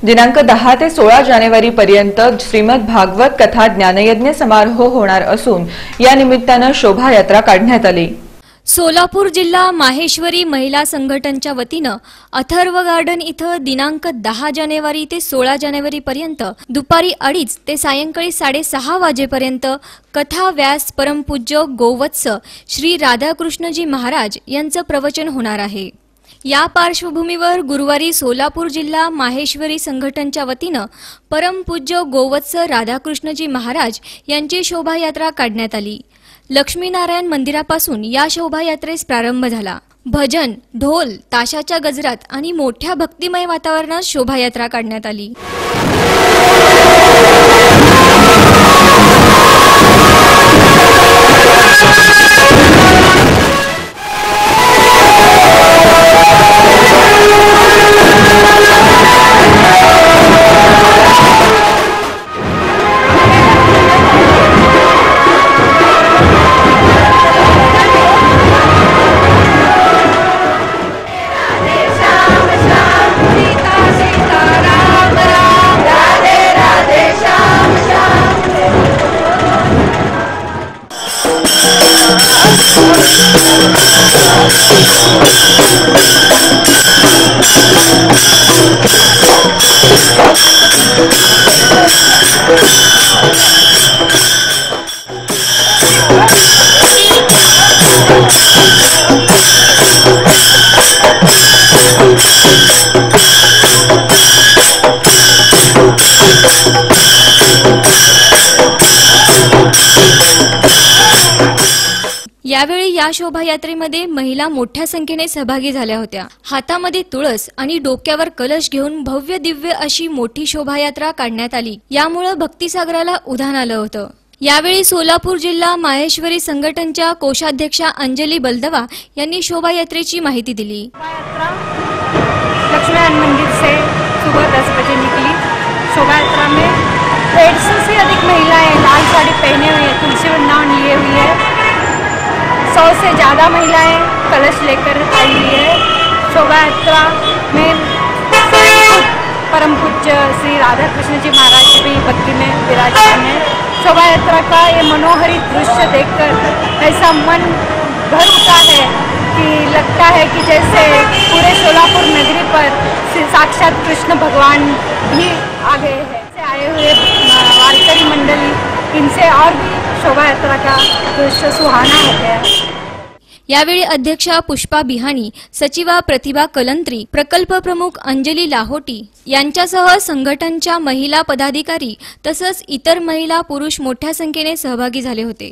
दिनांक 10 ते 16 जानेवारी पर्यंत श्रीमद भागवत कथा ज्ञानयज्ञ समारोह होणार असून या निमित्ताने शोभायात्रा काढण्यात आली। सोलापूर जिल्हा माहेश्वरी महिला संघटनच्या वतीनं अथर्व गार्डन इथं दिनांक 10 जानेवारी ते 16 जानेवारी पर्यंत दुपारी 2:30 ते सायंकाळी 6:30 वाजेपर्यंत कथा व्यास परमपूज्य गोवत्स श्री राधाकृष्णजी महाराज यांचं प्रवचन होणार आहे। या पार्श्वभूमीवर गुरुवारी सोलापूर जिल्हा माहेश्वरी संघटनच्या वतीनं परमपूज्य गोवत्स राधाकृष्णजी महाराज यांची शोभायात्रा काढण्यात आली। लक्ष्मीनारायण मंदिरापासून या शोभायात्रेस प्रारंभ झाला। भजन, ढोल, ताशाच्या गजरात आणि मोठ्या भक्तिमय वातावरणात शोभायात्रा काढण्यात आली। यावेळी या शोभायात्रेमध्ये महिला मोठ्या संख्येने सहभागी झाल्या होत्या। हातामध्ये तुळस आणि डोक्यावर कलश घेऊन भव्य दिव्य अशी मोठी शोभायात्रा काढण्यात आली। यामुळे भक्तिसागराला उधाण आलं होतं। यावेळी सोलापूर जिल्हा माहेश्वरी संघटनच्या कोषाध्यक्षा अंजली बलदवा यांनी शोभायात्रेची माहिती दिली। लक्ष्मीनारायण मंदिर से सुबह 10 बजे निकली। शोभायात्रा में 150 से अधिक महिलाएं लाल साड़ी पहने हुए हैं, तुलसी वृंदावन लिए हुई है। 100 से ज़्यादा महिलाएं कलश लेकर आई हुई है। शोभायात्रा में परम पूज्य श्री राधा कृष्ण जी महाराज जी भी भक्ति में विराजमान है। शोभायात्रा का ये मनोहरी दृश्य देखकर ऐसा मन भर उठा है कि लगता है कि जैसे पूरे सोलापुर नगरी पर साक्षात कृष्ण भगवान ही आ गए हैं। से आए हुए वारकरी मंडली, इनसे और भी शोभायात्रा का दृश्य सुहाना हो गया है। यावेळी अध्यक्षा पुष्पा बिहाणी, सचिवा प्रतिभा कलंत्री, प्रकल्प प्रमुख अंजली लाहोटी यांच्यासह संघटनच्या महिला पदाधिकारी तसंच इतर महिला पुरुष मोठ्या संख्येने सहभागी झाले होते।